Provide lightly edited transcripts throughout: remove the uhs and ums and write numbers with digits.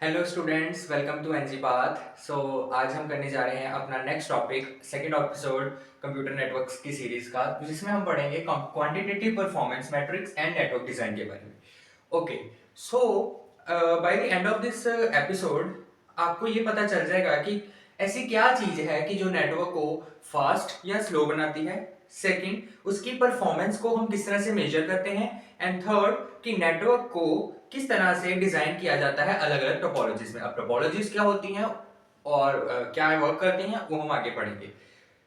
Hello students, welcome to NG path. So आज हम करने जा रहे हैं अपना next topic, second episode computer networks की सीरीज का, जिसमें हम पढ़ेंगे quantitative performance metrics and network design के बारे में। Okay, so by the end of this episode आपको ये पता चल जाएगा कि ऐसी क्या चीज है कि जो नेटवर्क को फास्ट या स्लो बनाती है। सेकंड, उसकी परफॉर्मेंस को हम किस तरह से मेजर करते हैं। एंड थर्ड, कि नेटवर्क को किस तरह से डिजाइन किया जाता है अलग अलग टोपोलॉजीज में। अब टोपोलॉजीज क्या होती हैं और क्या वर्क करती हैं वो हम आगे पढ़ेंगे।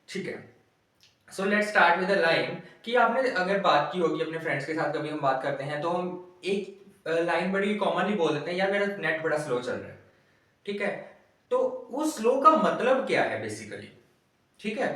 ठीक है, so let's start with a line कि आपने अगर बात की होगी अपने फ्रेंड्स के साथ, कभी हम बात करते हैं तो हम एक लाइन बड़ी कॉमनली बोल देते हैं, यार मेरा नेट बड़ा स्लो चल रहा है। ठीक है, तो उस स्लो का मतलब क्या है बेसिकली। ठीक है,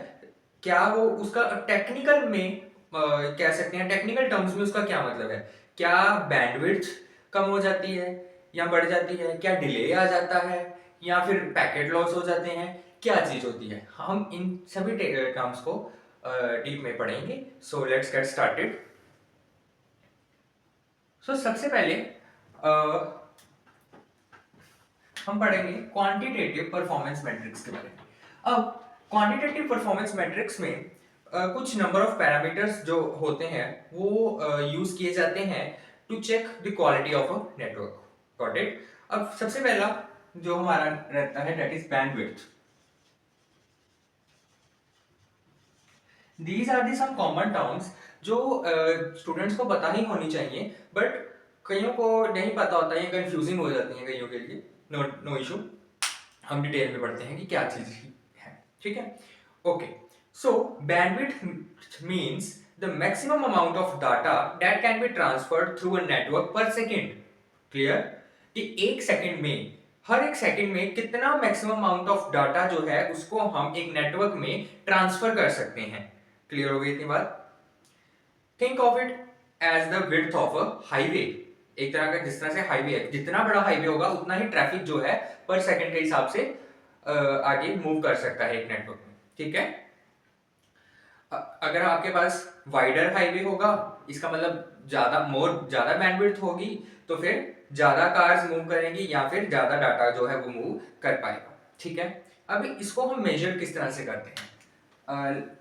क्या वो उसका टेक्निकल में कह सकते हैं, टेक्निकल टर्म्स में उसका क्या मतलब है। क्या बैंडविड्थ कम हो जाती है या बढ़ जाती है, क्या डिले आ जाता है या फिर पैकेट लॉस हो जाते हैं, क्या चीज होती है। हम इन सभी टर्म्स को डीप में पढ़ेंगे। So let's get started. So सबसे पहले हम पढ़ेंगे क्वांटिटेटिव परफॉर्मेंस मैट्रिक्स के बारे में। अब क्वांटिटेटिव परफॉर्मेंस मैट्रिक्स में कुछ नंबर ऑफ पैरामीटर्स जो होते हैं वो यूज किए जाते हैं to check the quality of a network. Got it. अब सबसे पहला जो हमारा रहता है that is bandwidth. These are the some common terms जो स्टूडेंट्स को पता ही होनी चाहिए, बट कईयों को नहीं पता होता है, कंफ्यूजिंग हो जाती है कईयों के लिए। नो नो इशू, हम डिटेल में पढ़ते हैं कि क्या चीज है। ठीक है, okay. So bandwidth means the maximum amount of data that can be transferred through a network पर सेकेंड। क्लियर, कि एक सेकंड में, हर एक सेकंड में कितना मैक्सिमम अमाउंट ऑफ डाटा जो है उसको हम एक नेटवर्क में ट्रांसफर कर सकते हैं। क्लियर हो गई इतनी बात। Think of it as the width of a highway. एक तरह का, जिस तरह से हाईवे है, जितना बड़ा हाईवे होगा उतना ही ट्रैफिक जो है पर सेकंड के हिसाब से आगे मूव कर सकता है एक नेटवर्क में। ठीक है, अगर आपके पास वाइडर हाईवे होगा, इसका मतलब ज्यादा बैंडविड्थ होगी, तो फिर ज्यादा कार्स मूव करेंगी या फिर ज्यादा डाटा जो है वो मूव कर पाएगा। ठीक है, अभी इसको हम मेजर किस तरह से करते हैं।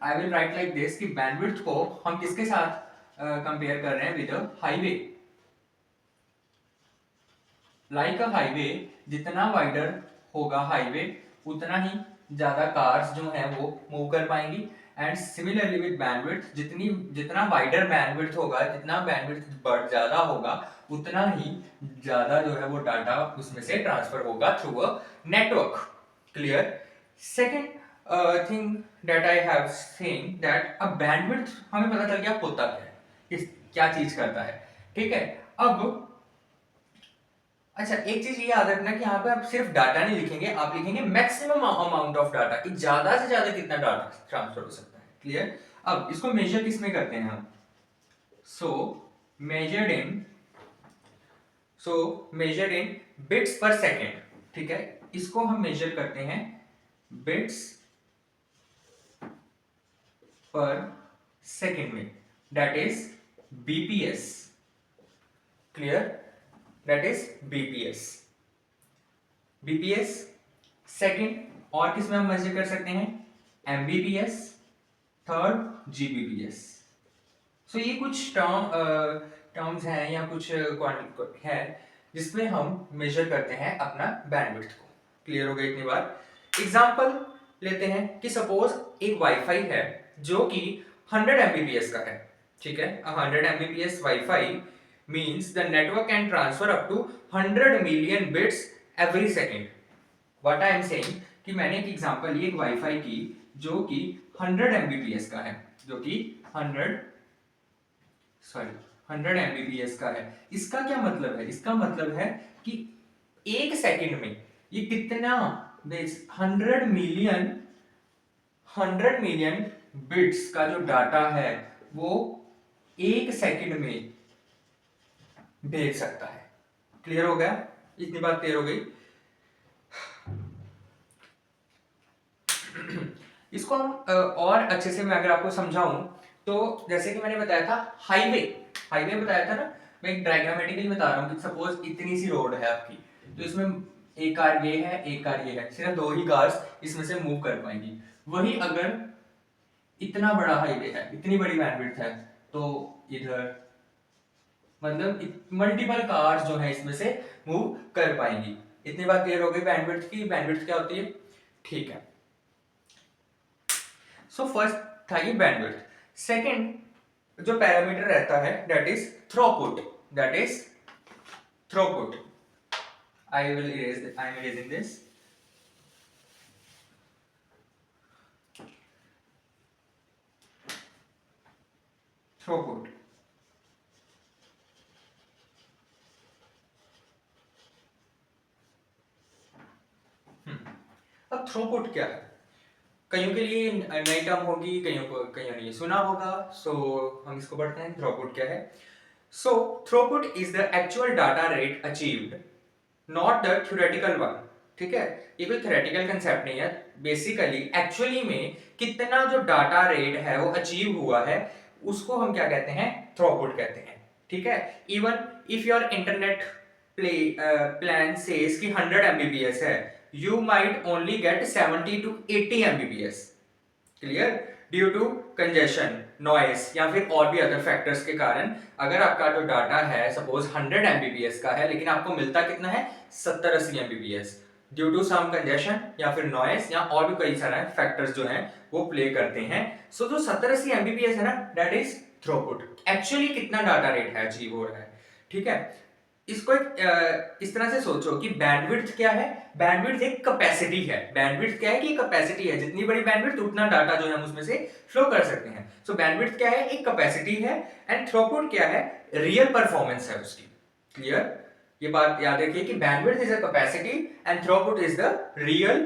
I will write like this कि बैंडविड्थ को हम किसके साथ कंपेयर कर रहे हैं, with highway. Like a highway, जितना वाइडर होगा हाईवे उतना ही ज्यादा कार्स जो है वो मूव कर पाएंगी। एंड सिमिलरली विद बैंडविड्थ, जितना वाइडर बैंडविड्थ होगा, जितना बैंडविड्थ बढ़ ज्यादा होगा, उतना ही ज्यादा जो है वो डाटा उसमें से ट्रांसफर होगा through a network. Clear. Second thing that I have seen that a bandwidth, हमें पता चल गया होता क्या है, क्या चीज करता है। ठीक है, अब अच्छा, एक चीज ये याद रखना कि यहाँ पे आप सिर्फ डाटा नहीं लिखेंगे, आप लिखेंगे मैक्सिमम अमाउंट ऑफ डाटा, कि ज्यादा से ज्यादा कितना डाटा ट्रांसफर हो सकता है। क्लियर। अब इसको मेजर किस में करते हैं हम। So measured in so measured in bits per second. ठीक है, इसको हम मेजर करते हैं बिट्स पर सेकेंड में, that is BPS. Clear, that is BPS. BPS second, और किस में हम मेजर कर सकते हैं, एमबीपीएस। Third GBPS. सो ये कुछ टर्म्स हैं या कुछ है जिसमें हम मेजर करते हैं अपना बैंडविड्थ को। क्लियर हो गई इतनी बार। एग्जांपल लेते हैं कि सपोज एक वाईफाई है जो कि 100 एमबीपीएस का है। ठीक है, 100 Mbps wifi means the network can transfer up to 100 million bits every second. What I am saying कि मैंने एक एग्जांपल ली एक वाईफाई की जो कि 100 एमबीपीएस का है, जो कि 100 एमबीपीएस का है। इसका क्या मतलब है, इसका मतलब है कि एक सेकंड में ये कितना, 100 मिलियन 100 मिलियन बिट्स का जो डाटा है वो एक सेकंड में भेज सकता है। क्लियर हो गया, इतनी बात क्लियर हो गई। इसको हम और अच्छे से मैं अगर आपको समझाऊं तो, जैसे कि मैंने बताया था हाईवे, हाईवे बताया था ना, मैं एक डायग्रामेटिकली बता रहा हूँ कि सपोज इतनी सी रोड है आपकी, तो इसमें एक कार ये है, एक कार ये है, सिर्फ दो ही कार्स इसमें से मूव कर पाएंगी। वही अगर इतना बड़ा हाईवे है, इतनी बड़ी बैंडविड्थ है, तो इधर मतलब मल्टीपल कार्स जो है इसमें से मूव कर पाएंगी। इतनी बात क्लियर हो गई बैंडविड्थ की, बैंडविड्थ क्या होती है, ठीक है। सो फर्स्ट था ये बैंडविड्थ। सेकंड जो पैरामीटर रहता है that is throughput, that is throughput. I will erase I am erasing this. Throughput. अब थ्रूपुट क्या है, कईयों के लिए नई टर्म होगी, कईयों ने ये सुना होगा, सो हम इसको पढ़ते हैं। थ्रूपुट क्या है? So throughput is the actual data rate achieved, not the theoretical one. ठीक है, ये कोई थ्योरेटिकल कंसेप्ट नहीं है, बेसिकली एक्चुअली में कितना जो डाटा रेट है वो अचीव हुआ है उसको हम क्या कहते हैं, थ्रूपुट कहते हैं। ठीक है, even if your internet plan says कि 100 Mbps है, you might only get 70 to 80 Mbps, clear, due to congestion, noise या फिर और भी अदर फैक्टर्स के कारण। अगर आपका जो डाटा है सपोज 100 Mbps का है, लेकिन आपको मिलता कितना है, 70-80 Mbps, due to some congestion या फिर नॉइस या और भी कई सारे फैक्टर्स जो हैं वो प्ले करते हैं। सो जो 70-80 Mbps है ना, दैट इज थ्रूपुट। एक्चुअली कितना डाटा रेट है अचीव हो रहा है। ठीक है, इसको इस तरह से सोचो कि बैंडविड्थ क्या है, बैंडविड्थ एक कैपेसिटी है। बैंडविड्थ क्या है कि कैपेसिटी है, जितनी बड़ी बैंडविड्थ उतना डाटा जो है हम उसमें से फ्लो कर सकते हैं। सो बैंडविड्थ क्या है, एक कैपेसिटी है, एंड थ्रूपुट क्या है, रियल परफॉर्मेंस है उसकी। क्लियर, ये बात याद रखिए कि bandwidth is a capacity and throughput is the real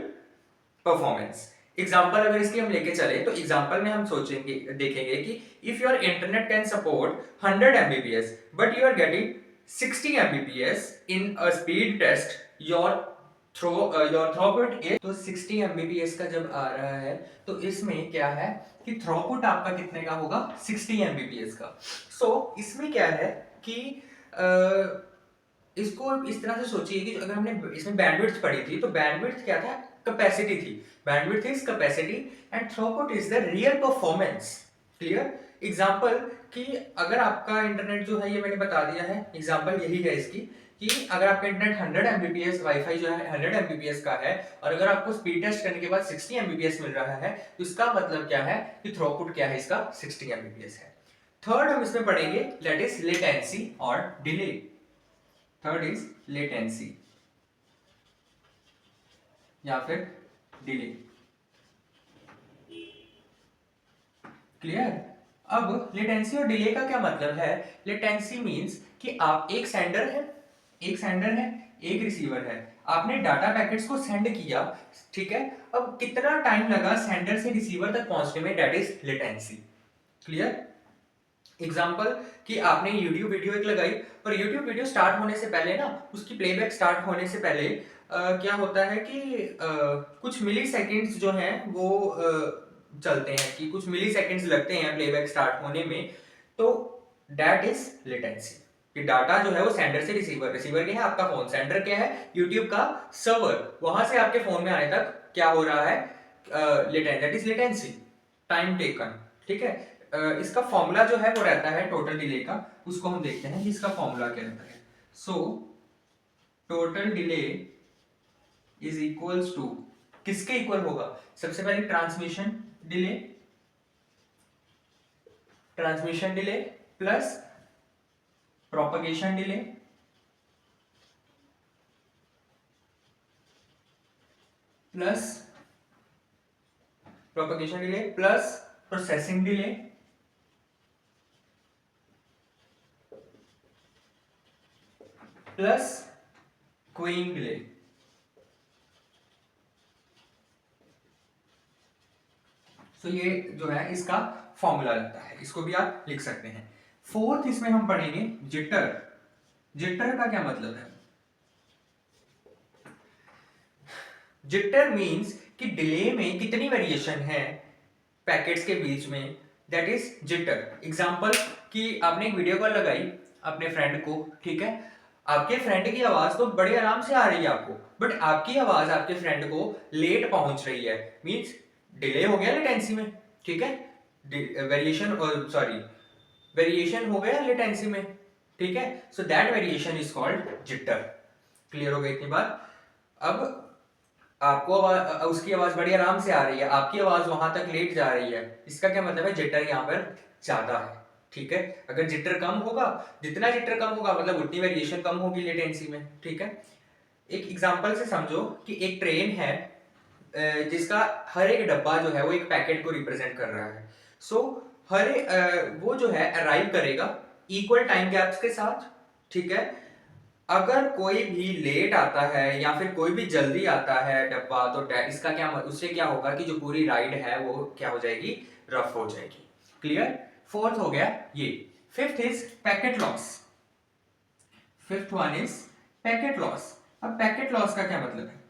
performance. Example अगर इसकी हम लेके चले तो एग्जांपल में हम सोचेंगे, देखेंगे कि if your internet can support 100 Mbps but you are getting 60 Mbps in a speed test, your throughput is, तो 60 Mbps का जब आ रहा है तो इसमें क्या है कि थ्रूपुट आपका कितने का होगा, 60 Mbps का। सो इसमें क्या है कि इसको इस तरह से सोचिए कि अगर हमने इसमें बैंडविड्थ पढ़ी थी तो बैंडविड्थ क्या था, कैपेसिटी थी। Bandwidth is capacity and throughput is the real performance. Clear, example कि अगर आपका इंटरनेट जो है, ये मैंने बता दिया है, एग्जांपल यही है इसकी कि अगर आपका इंटरनेट 100 Mbps, वाईफाई जो है 100 Mbps का है, और अगर आपको स्पीड टेस्ट करने के बाद 60 Mbps मिल रहा है, तो इसका मतलब क्या है कि थ्रूपुट क्या है इसका, 60 Mbps है। थर्ड हम इसमें पढ़ेंगे दैट इज लेटेंसी और डिले। थर्ड इज लेटेंसी या फिर डिले। क्लियर, अब लेटेंसी और डिले का क्या मतलब है? लेटेंसी मींस कि आप एक सेंडर है, एक रिसीवर है, आपने डाटा पैकेट्स को सेंड किया, ठीक है, अब कितना टाइम लगा सेंडर से रिसीवर तक पहुंचने में, that is latency. Clear, example कि आपने YouTube वीडियो एक लगाई, और YouTube वीडियो स्टार्ट होने से पहले ना, उसकी प्लेबैक स्टार्ट होने से पहले क्या होता है कि कुछ मिली सेकेंड्स जो हैं वो चलते हैं, कि कुछ मिली सेकेंड्स लगते हैं प्लेबैक स्टार्ट होने में, तो दैट इज लेटेंसी। कि डाटा जो है वो सेंडर से रिसीवर, रिसीवर क्या है आपका फोन, सेंडर क्या है यूट्यूब का सर्वर, वहां से आपके फोन में आने तक क्या हो रहा है, that is latency, time taken. ठीक है, इसका फॉर्मूला जो है वो रहता है टोटल डिले का, उसको हम देखते हैं कि इसका फॉर्मूला क्या रहता है। So total delay is equals to, किसके इक्वल होगा, सबसे पहले transmission delay plus propagation delay plus processing delay plus queuing delay. तो ये जो है इसका फॉर्मूला लगता है, इसको भी आप लिख सकते हैं। फोर्थ इसमें हम पढ़ेंगे जिटर। जिटर का क्या मतलब है? जिटर मींस कि डिले में कितनी वेरिएशन है पैकेट्स के बीच में, दैट इज जिटर। एग्जांपल कि आपने एक वीडियो कॉल लगाई अपने फ्रेंड को, ठीक है, आपके फ्रेंड की आवाज तो बड़े आराम से आ रही है आपको, बट आपकी आवाज आपके फ्रेंड को लेट पहुंच रही है, मींस डिले हो गया लेटेंसी में, ठीक है, वेरिएशन, सॉरी, वेरिएशन हो गया लेटेंसी में, ठीक है, so that variation is called jitter. Clear हो गई इतनी बात? अब आपको उसकी आवाज बड़ी आराम से आ रही है, आपकी आवाज वहां तक लेट जा रही है, इसका क्या मतलब है, जिटर यहाँ पर ज्यादा है, ठीक है। अगर जिटर कम होगा, जितना जिटर कम होगा मतलब उतनी वेरिएशन कम होगी लेटेंसी में, ठीक है। एक एग्जांपल से समझो कि एक ट्रेन है जिसका हर एक डब्बा जो है वो एक पैकेट को रिप्रेजेंट कर रहा है। सो वो जो है अराइव करेगा इक्वल टाइम गैप्स के साथ, ठीक है। अगर कोई भी लेट आता है या फिर कोई भी जल्दी आता है डब्बा, तो इसका क्या, उससे क्या होगा कि जो पूरी राइड है वो क्या हो जाएगी, रफ हो जाएगी। क्लियर? फोर्थ हो गया ये। Fifth is packet loss. Fifth one is packet loss. अब पैकेट लॉस का क्या मतलब है?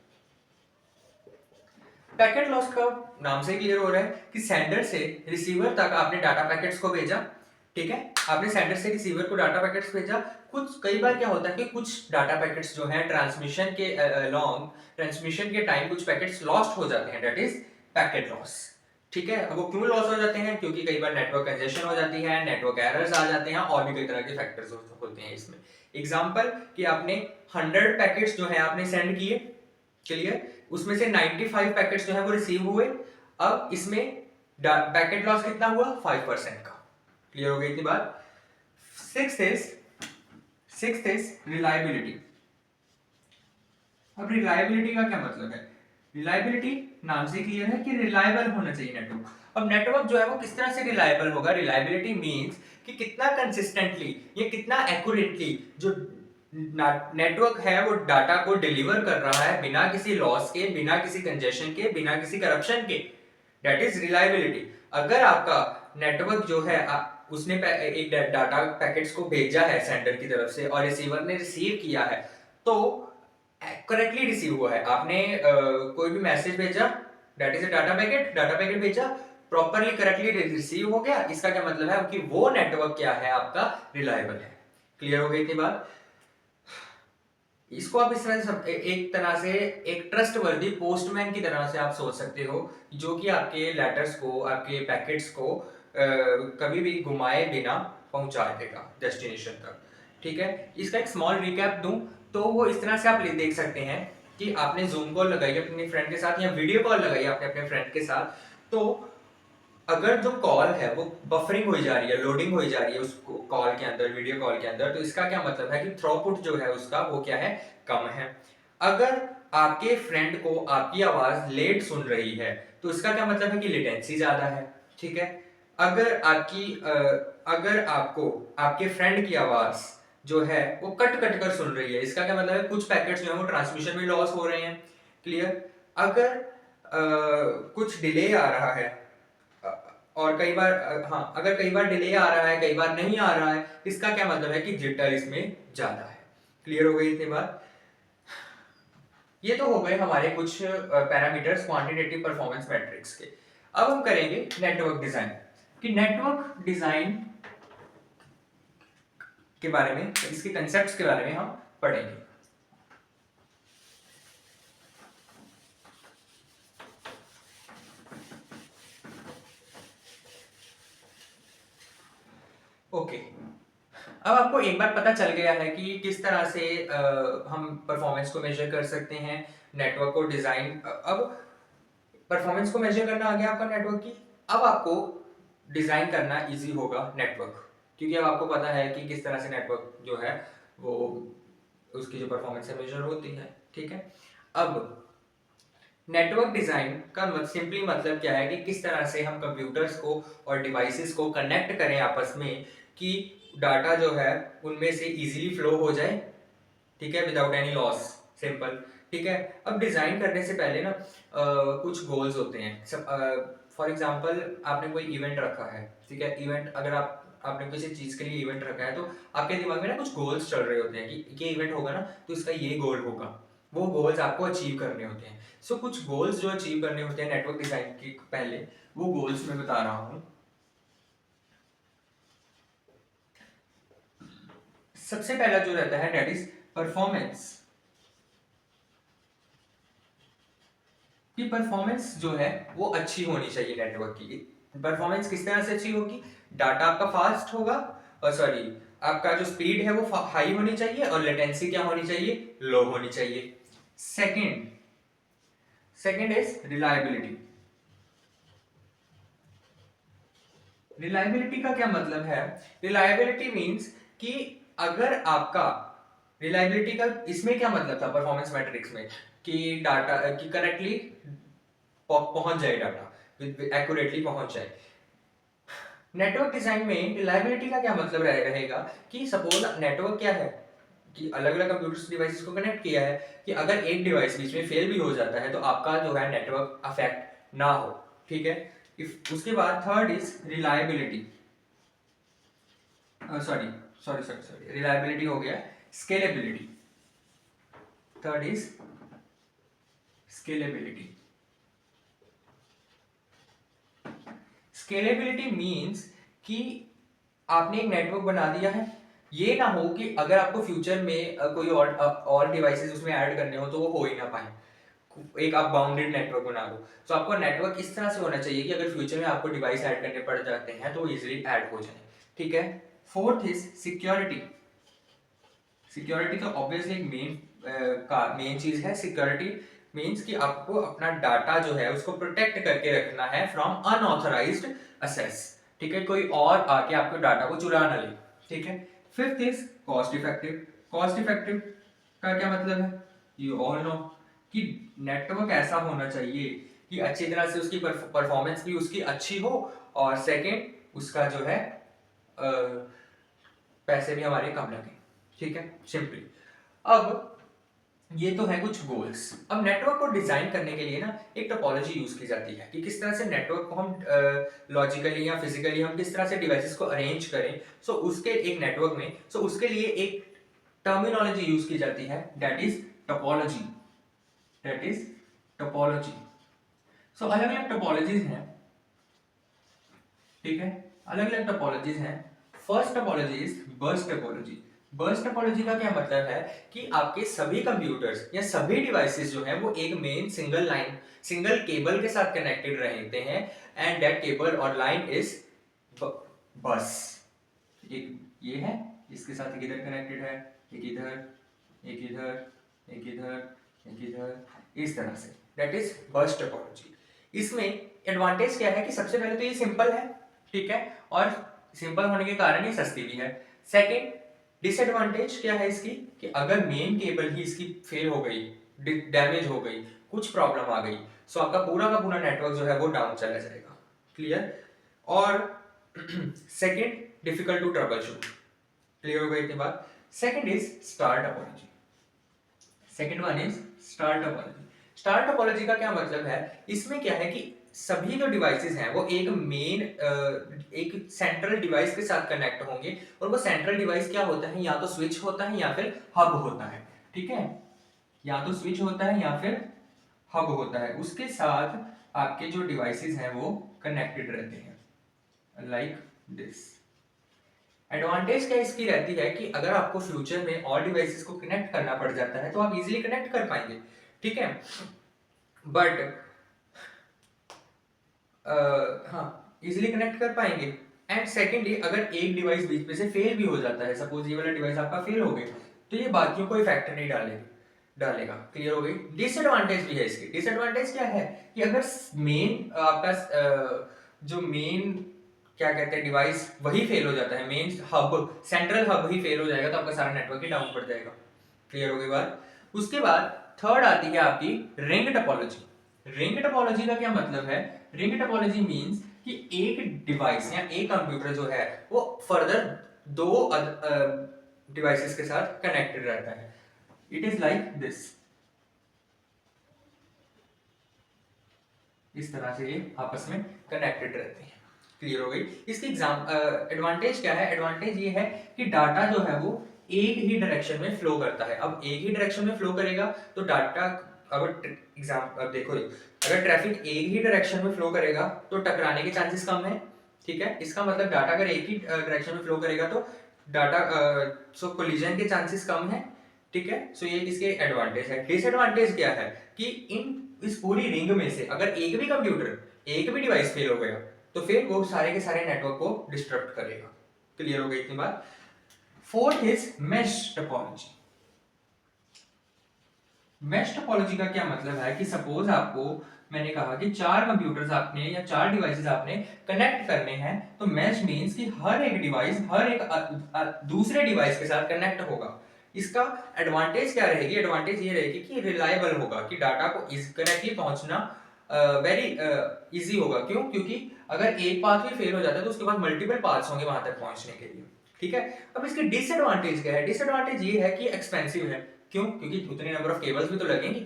पैकेट लॉस का नाम से क्लियर हो रहा है कि सेंडर से रिसीवर तक आपने डाटा पैकेट्स को भेजा, ठीक है, आपने सेंडर से रिसीवर को डाटा पैकेट्स भेजा। कुछ कई बार क्या होता है कि कुछ डाटा पैकेट्स जो है ट्रांसमिशन के लॉन्ग ट्रांसमिशन के टाइम कुछ पैकेट्स लॉस्ट हो जाते हैं, दैट इज पैकेट लॉस, ठीक है। अब वो क्यों लॉस हो जाते हैं? क्योंकि कई बार नेटवर्क कंजेशन हो जाती है, नेटवर्क एरर्स आ जाते हैं, और भी कई तरह के फैक्टर्स होते हैं इसमें। एग्जांपल कि आपने 100 पैकेट्स जो है आपने सेंड किए, क्लियर, उसमें से 95 पैकेट्स जो है वो रिसीव हुए। अब इसमें पैकेट लॉस कितना हुआ? 5% का। क्लियर हो गई इतनी बात? Sixth is reliability. अब रिलायबिलिटी का क्या मतलब है? रिलायबिलिटी नाम से क्लियर है कि रिलायबल होना चाहिए नेटवर्क। अब नेटवर्क जो है वो किस तरह से रिलायबल होगा? रिलायबिलिटी मींस कि कितना कंसिस्टेंटली या कितना एक्यूरेटली जो नेटवर्क है वो डाटा को डिलीवर कर रहा है बिना किसी लॉस के, बिना किसी कंजेशन के, बिना किसी करप्शन के, दैट इज रिलायबिलिटी। अगर आपका नेटवर्क जो है उसने एक डाटा पैकेट्स को भेजा है सेंडर की तरफ से और रिसीवर ने रिसीव किया है, तो करेक्टली रिसीव हुआ है, आपने कोई भी मैसेज भेजा, that is a data packet भेजा, प्रॉपरली करेक्टली रिसीव हो गया, इसका क्या मतलब है कि वो नेटवर्क क्या है आपका, रिलायबल है। क्लियर हो गई इतनी बात? इसको आप इस तरह से एक तरह से एक ट्रस्ट वर्दी पोस्टमैन की तरह से आप सोच सकते हो, जो कि आपके लेटर्स को, आपके पैकेट्स को कभी भी घुमाए बिना पहुंचा देगा डेस्टिनेशन तक, ठीक है। इसका एक स्मॉल रिकैप दूं तो वो इस तरह से आप देख सकते हैं कि आपने जूम कॉल लगाई अपने फ्रेंड के साथ या वीडियो कॉल लगाई आपने अपने फ्रेंड के साथ, तो अगर जो कॉल है वो बफरिंग हो जा रही है, लोडिंग हो जा रही है उस कॉल के अंदर, वीडियो कॉल के अंदर, तो इसका क्या मतलब है कि थ्रूपुट जो है उसका वो क्या है, कम है। अगर आपके फ्रेंड को आपकी आवाज लेट सुन रही है तो इसका क्या मतलब है कि लेटेंसी ज्यादा है, ठीक है। अगर आपको आपके फ्रेंड की आवाज जो है वो कट कट कर सुन रही है, इसका क्या मतलब है कुछ पैकेट्स जो है वो ट्रांसमिशन में लॉस हो रहे हैं। क्लियर? अगर कुछ डिले आ रहा है, और कई बार हाँ, अगर कई बार डिले आ रहा है, कई बार नहीं आ रहा है, इसका क्या मतलब है कि जिटर इसमें ज्यादा है। क्लियर हो गई इतनी बात? ये तो हो गए हमारे कुछ पैरामीटर्स क्वांटिटेटिव परफॉर्मेंस मैट्रिक्स के। अब हम करेंगे नेटवर्क डिजाइन, कि नेटवर्क डिजाइन के बारे में, इसके कंसेप्ट्स के बारे में हम पढ़ेंगे। ओके, अब आपको एक बार पता चल गया है कि किस तरह से हम परफॉर्मेंस को मेजर कर सकते हैं, नेटवर्क को डिजाइन, अब परफॉर्मेंस को मेजर करना आ गया आपका नेटवर्क की। अब आपको डिजाइन करना इजी होगा नेटवर्क, क्योंकि अब आपको पता है कि किस तरह से नेटवर्क जो है वो उसकी जो परफॉर्मेंस है मेजर होती है, ठीक है। अब नेटवर्क डिजाइन का सिंपली मतलब क्या है कि किस तरह से हम कंप्यूटर्स को और डिवाइसेस को कनेक्ट करें आपस में कि डाटा जो है उनमें से इजीली फ्लो हो जाए, ठीक है, विदाउट एनी लॉस, सिंपल, ठीक है। अब डिजाइन करने से पहले ना कुछ गोल्स होते हैं, फॉर एग्जांपल आपने कोई इवेंट रखा है, ठीक है, इवेंट अगर आपने किसी चीज के लिए इवेंट रखा है तो आपके दिमाग में ना कुछ गोल्स चल रहे होते हैं कि ये इवेंट होगा ना तो इसका ये गोल होगा, वो गोल्स आपको अचीव करने होते हैं। सो कुछ गोल्स जो अचीव करने होते हैं नेटवर्क डिजाइन के पहले, वो गोल्स मैं बता रहा हूँ। सबसे पहला जो रहता है दैट इज परफॉर्मेंस की परफॉर्मेंस जो है वो अच्छी होनी चाहिए नेटवर्क की। परफॉर्मेंस किस तरह से अच्छी होगी? डाटा आपका फास्ट होगा, और सॉरी आपका जो स्पीड है वो हाई होनी चाहिए, और लेटेंसी क्या होनी चाहिए? लो होनी चाहिए। Second second is reliability. Reliability का क्या मतलब है? रिलायबिलिटी मींस कि अगर आपका रिलायबिलिटी का इसमें क्या मतलब था परफॉर्मेंस मैट्रिक्स में, कि डाटा कि करेक्टली पहुंच जाए, डाटा एक्यूरेटली पहुंच जाए। नेटवर्क डिजाइन में रिलायबिलिटी का क्या मतलब रहेगा कि सपोज नेटवर्क क्या है कि अलग अलग कंप्यूटर डिवाइसेस को कनेक्ट किया है, कि अगर एक डिवाइस बीच में फेल भी हो जाता है तो आपका जो है नेटवर्क अफेक्ट ना हो। ठीक है। उसके बाद third is reliability, sorry sorry sorry sorry reliability हो गया। Scalability, third is scalability. Scalability means कि आपने एक नेटवर्क बना दिया है, ये ना हो कि अगर आपको फ्यूचर में कोई और डिवाइसेस उसमें ऐड करने हो तो वो हो ही ना पाए। एक आप बाउंडेड नेटवर्क बना लो, तो आपका नेटवर्क इस तरह से होना चाहिए कि अगर फ्यूचर में आपको डिवाइस ऐड करने पड़ जाते हैं तो वो इजीली ऐड हो जाए। ठीक है। Fourth is security. सिक्योरिटी तो ऑब्वियसली एक मेन चीज है। सिक्योरिटी मींस कि आपको अपना डाटा जो है उसको प्रोटेक्ट करके रखना है फ्रॉम अनऑथराइज्ड एक्सेस। ठीक है, कोई और आके आपके डाटा को चुरा ना ले। ठीक है। Fifth is cost effective. Cost effective का क्या मतलब है? यू ऑल नो कि नेटवर्क ऐसा होना चाहिए कि अच्छी तरह से उसकी परफॉर्मेंस भी उसकी अच्छी हो, और सेकंड उसका जो है पैसे भी हमारे कम लगे। ठीक है, सिंपली। अब ये तो है कुछ गोल्स। अब नेटवर्क को डिजाइन करने के लिए ना एक टोपोलॉजी यूज की जाती है कि किस तरह से नेटवर्क को हम लॉजिकली या फिजिकली हम किस तरह से डिवाइसेस को अरेंज करें। सो उसके एक नेटवर्क में उसके लिए एक टर्मिनोलॉजी यूज की जाती है, that is topology. That is topology. So अलग अलग टोपोलॉजीज हैं। ठीक है, अलग अलग टोपोलॉजीज हैं। First topology is burst topology. Burst topology का क्या मतलब है कि आपके सभी कंप्यूटर्स या सभी डिवाइसेस जो हैं वो एक मेन सिंगल केबल के साथ कनेक्टेड रहते हैं, एंड दैट केबल और लाइन इज बस। एक ये है, इसके साथ एक इधर कनेक्टेड है, एक इधर, एक इधर, एक इधर, एक इधर, इस तरह से। That is burst topology. इसमें एडवांटेज क्या है कि सबसे पहले तो ये सिंपल है, ठीक है, और सिंपल होने के कारण ये सस्ती भी है। सेकंड डिसएडवांटेज क्या है इसकी कि अगर मेन केबल ही इसकी फेल हो गई, डैमेज हो गई, कुछ प्रॉब्लम आ गई, सो आपका पूरा का पूरा नेटवर्क जो है वो डाउन चला जाएगा। क्लियर? और second difficult to troubleshoot. Clear हो गई इतनी बात? Second is star topology. Second one is star topology. Star topology का क्या मतलब है? इसमें क्या है कि सभी जो डिवाइसेस हैं वो एक सेंट्रल डिवाइस के साथ कनेक्ट होंगे, और वो सेंट्रल डिवाइस क्या होता है? या तो स्विच होता है या फिर हब होता है। ठीक है, या तो स्विच होता है या फिर हब होता है, उसके साथ आपके जो डिवाइसेस हैं वो कनेक्टेड रहते हैं लाइक दिस। एडवांटेज क्या इसकी रहती है कि अगर आपको फ्यूचर में और डिवाइसेस को कनेक्ट करना पड़ जाता है तो आप इजीली कनेक्ट कर पाएंगे। ठीक है, बट हाँ, इजीली कनेक्ट कर पाएंगे। एंड सेकेंडली अगर एक डिवाइस बीच में से फेल भी हो जाता है, सपोज ये वाला डिवाइस आपका फेल हो गया, तो ये बाकियों को इफेक्ट नहीं डालेगा। क्लियर हो गई? डिसएडवांटेज भी है इसकी। डिसएडवांटेज क्या है कि अगर मेन आपका जो मेन क्या कहते हैं डिवाइस वही फेल हो जाता है, मेन हब सेंट्रल हब ही फेल हो जाएगा, तो आपका सारा नेटवर्क ही डाउन पड़ जाएगा। क्लियर हो गई बात? उसके बाद थर्ड आती है आपकी रिंग टोपोलॉजी। रिंग टोपोलॉजी का क्या मतलब है? रिंग टोपोलॉजी मींस कि एक डिवाइस या एक कंप्यूटर जो है वो फर्दर दो डिवाइसेस के साथ कनेक्टेड रहता है। It is like this. इस तरह से ये आपस में कनेक्टेड रहते हैं। क्लियर हो गई? इसकी एडवांटेज क्या है? एडवांटेज ये है कि डाटा जो है वो एक ही डायरेक्शन में फ्लो करता है। अब एक ही डायरेक्शन में फ्लो करेगा तो डाटा, अब देखो, अगर ट्रैफिक एक ही डायरेक्शन में फ्लो करेगा तो टकराने के चांसेस कम है। ठीक है, इसका मतलब डाटा अगर एक ही डायरेक्शन में फ्लो करेगा तो डाटा कोलिजन के चांसेस कम है। ठीक है, सो ये इसके एडवांटेज है। डिसएडवांटेज क्या है कि इस पूरी रिंग में से अगर एक भी कंप्यूटर, एक भी डिवाइस फेल हो गया तो फिर वो सारे के सारे नेटवर्क को डिस्टर्ब करेगा। क्लियर हो गई इतनी बात। Fourth is mesh topology. Mesh topology का क्या मतलब है कि सपोज आपको, मैंने कहा कि चार कंप्यूटर्स आपने या चार डिवाइसेस आपने कनेक्ट करने हैं, तो मेश मींस कि हर एक डिवाइस हर एक दूसरे डिवाइस के साथ कनेक्ट होगा। इसका एडवांटेज क्या रहेगी? एडवांटेज ये रहेगी कि रिलायबल होगा, कि डाटा को करेक्टली पहुंचना वेरी इजी होगा। क्यों? क्योंकि अगर एक पाथ भी फेल हो जाता है तो उसके बाद मल्टीपल पाथ्स होंगे वहां तक पहुंचने के लिए। ठीक है, अब इसके डिसएडवांटेज क्या है? डिसएडवांटेज ये है कि एक्सपेंसिव है। क्यों? क्योंकि उतने नंबर ऑफ केबल्स भी तो लगेंगी।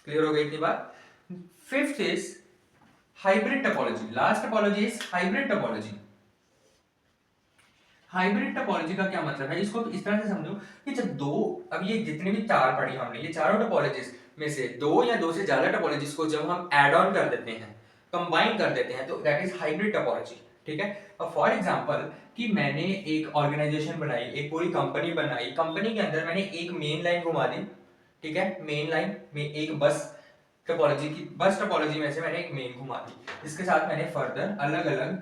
क्लियर हो गई इतनी बात। Fifth is hybrid topology. Last topology is hybrid topology. Hybrid topology का क्या मतलब है? इसको इस तरह से समझो कि जब दो, अब ये जितने भी चार पढ़ी हमने, ये चारों टोपोलॉजीज में से दो या दो से ज्यादा टोपोलॉजीज को जब हम ऐड ऑन कर देते हैं, कंबाइन कर देते हैं, तो दैट इज हाइब्रिड टोपोलॉजी। ठीक है, अब फॉर एग्जांपल कि मैंने एक ऑर्गेनाइजेशन बनाई, एक पूरी कंपनी बनाई, कंपनी के अंदर मैंने एक मेन लाइन घुमा दी। ठीक है, मेन लाइन में एक बस टोपोलॉजी में से मैंने एक मेन घुमा दी, इसके साथ मैंने फर्दर अलग अलग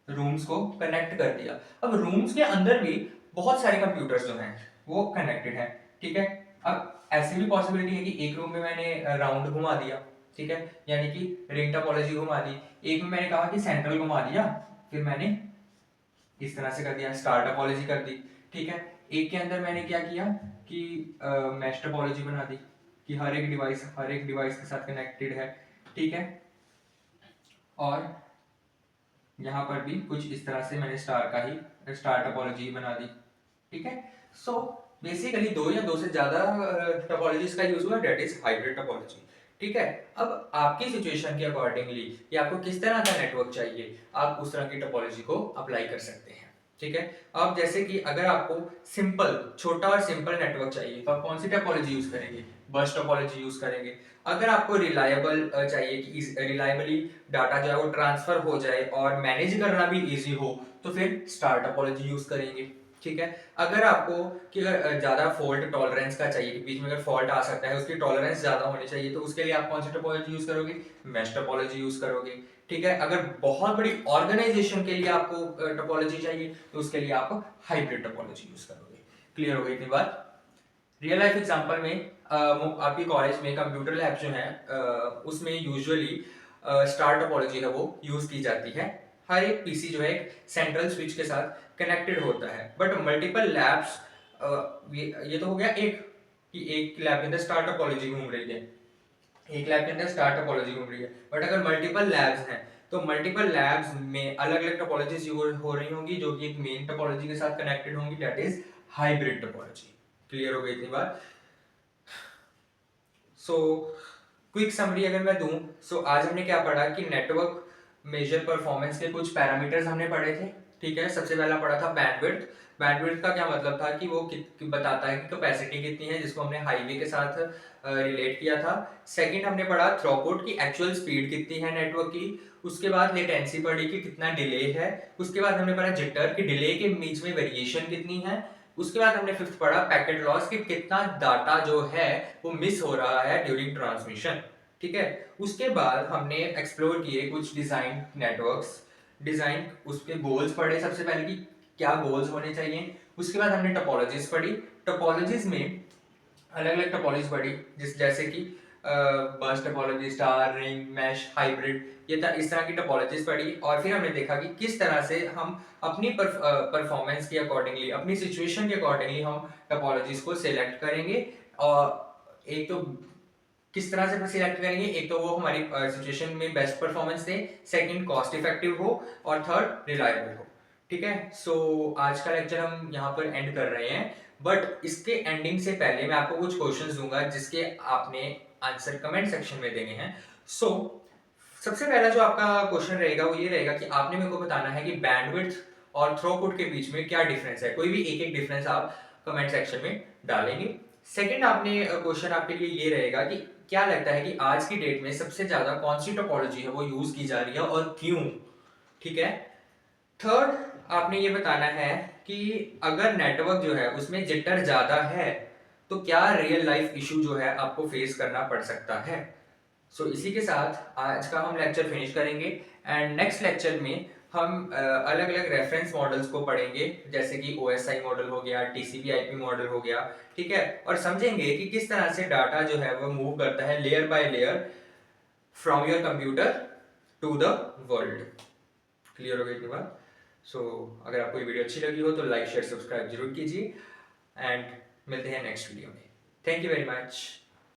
रूम्स को कनेक्ट कर दिया। अब रूम्स के अंदर भी बहुत सारे कंप्यूटर्स जो हैं वो कनेक्टेड हैं। ठीक है, अब ऐसी भी पॉसिबिलिटी है कि एक रूम में मैंने राउंड घुमा दिया, ठीक है, यानी कि रिंग टोपोलॉजी घुमा दी। एक में मैंने कहा कि सेंट्रल घुमा दिया, फिर मैंने इस तरह से कर दिया, स्टार टोपोलॉजी कर दी। ठीक है, एक के अंदर मैंने क्या किया कि मैश टोपोलॉजी बना दी, कि हर एक डिवाइस के साथ कनेक्टेड है। ठीक है, और यहाँ पर भी कुछ इस तरह से मैंने स्टार टोपोलॉजी बना दी। ठीक है, सो बेसिकली दो या दो से ज्यादा टोपोलॉजीज का यूज हुआ, दैट इज हाइब्रिड टोपोलॉजी। ठीक है, अब आपकी सिचुएशन के अकॉर्डिंगली कि आपको किस तरह का नेटवर्क चाहिए, आप उस तरह की टोपोलॉजी को अप्लाई कर सकते हैं। ठीक है, अब जैसे कि अगर आपको सिंपल, छोटा और सिंपल नेटवर्क चाहिए तो आप कौन सी टोपोलॉजी यूज करेंगे? बस टोपोलॉजी यूज करेंगे। अगर आपको रिलायबल चाहिए कि रिलायबली डाटा जो है वो ट्रांसफर हो जाए और मैनेज करना भी इजी हो, तो फिर स्टार टोपोलॉजी यूज करेंगे। ठीक है, अगर आपको कि ज्यादा फॉल्ट टॉलरेंस का चाहिए, कि बीच में अगर फॉल्ट आ सकता है, उसकी टॉलरेंस ज्यादा होनी चाहिए, तो उसके लिए आप कौन सी टोपोलॉजी यूज करोगे? मैश टोपोलॉजी यूज करोगे। ठीक है, अगर बहुत बड़ी ऑर्गेनाइजेशन के लिए आपको टोपोलॉजी चाहिए तो उसके लिए आप हाइब्रिड टोपोलॉजी यूज करोगे। क्लियर हो गई इतनी बात। रियल लाइफ एग्जांपल में आपके कॉलेज में कंप्यूटर लैब जो है उसमें यूजुअली स्टार टोपोलॉजी है वो यूज की जाती है। हर एक पीसी जो है एक सेंट्रल स्विच के साथ कनेक्टेड होता है, बट मल्टीपल लैब्स, ये तो हो गया एक, कि एक लैब के अंदर स्टार टोपोलॉजी घूम रही है, एक लैब के अंदर स्टार टोपोलॉजी घूम रही है। बट अगर मल्टीपल लैब्स हैं तो मल्टीपल लैब्स में अलग अलग टोपोलॉजीज हो रही होंगी जो कि एक मेन टोपोलॉजी के साथ कनेक्टेड होंगी, that is hybrid topology. Clear हो गई इतनी बात। सो क्विक समरी अगर मैं दूं, सो आज हमने क्या पढ़ा कि नेटवर्क मेजर परफॉर्मेंस के कुछ पैरामीटर्स हमने पढ़े थे। ठीक है, सबसे पहला पढ़ा था बैंडविड्थ। बैंडविड्थ का क्या मतलब था कि वो बताता है कि कैपेसिटी कितनी है, जिसको हमने हाईवे के साथ रिलेट किया था। सेकंड हमने पढ़ा थ्रूपुट की एक्चुअल स्पीड कितनी है नेटवर्क की। उसके बाद लेटेंसी पढ़ी कि कितना डिले है। उसके बाद हमने पढ़ा जिटर कि डिले के बीच में वेरिएशन कितनी है। उसके बाद हमने फिफ्थ पढ़ा पैकेट लॉस कि कितना डाटा जो है वो मिस हो रहा है ड्यूरिंग ट्रांसमिशन। ठीक है, उसके बाद हमने एक्सप्लोर किए कुछ डिजाइन नेटवर्क्स, डिजाइन उसके गोल्स पढ़े सबसे पहले कि क्या गोल्स होने चाहिए। उसके बाद हमने टोपोलॉजीज पढ़ी। टोपोलॉजीज में अलग अलग टोपोलॉजीज पढ़ी, जैसे कि bus topology, star, ring, mesh, hybrid, ये इस तरह की टोपोलॉजीज पढ़ी। और फिर हमने देखा कि किस तरह से हम अपनी परफॉर्मेंस के अकॉर्डिंगली, अपनी सिचुएशन के अकॉर्डिंगली हम टोपोलॉजीज को सिलेक्ट करेंगे। और एक तो किस तरह से सिलेक्ट करेंगे, एक तो वो हमारी सिचुएशन में बेस्ट परफॉर्मेंस दे, सेकंड कॉस्ट इफेक्टिव हो, और थर्ड रिलायबल हो। ठीक है, सो आज का लेक्चर हम यहाँ पर एंड कर रहे हैं, बट इसके एंडिंग से पहले मैं आपको कुछ क्वेश्चंस दूंगा जिसके आपने आंसर कमेंट सेक्शन में देने हैं। सो सबसे पहला जो आपका क्वेश्चन रहेगा वो ये रहेगा कि आपने मेरे को बताना है कि बैंडविड्थ और थ्रूपुट के बीच में क्या डिफरेंस है। कोई भी एक एक डिफरेंस आप कमेंट सेक्शन में डालेंगे। सेकंड आपने क्वेश्चन आपके लिए ये रहेगा कि क्या लगता है कि आज की डेट में सबसे ज्यादा कौन सी टोपोलॉजी है वो यूज की जा रही है और क्यों। ठीक है, थर्ड आपने ये बताना है कि अगर नेटवर्क जो है उसमें जिटर ज्यादा है तो क्या रियल लाइफ इशू जो है आपको फेस करना पड़ सकता है। सो इसी के साथ आज का हम लेक्चर फिनिश करेंगे एंड नेक्स्ट लेक्चर में हम अलग अलग रेफरेंस मॉडल्स को पढ़ेंगे, जैसे कि OSI मॉडल हो गया, TCP/IP मॉडल हो गया, ठीक है, और समझेंगे कि किस तरह से डाटा जो है वो मूव करता है layer by layer from your computer to the world. Clear हो गई की बात। सो अगर आपको ये वीडियो अच्छी लगी हो तो लाइक शेयर सब्सक्राइब जरूर कीजिए एंड मिलते हैं नेक्स्ट वीडियो में। Thank you very much.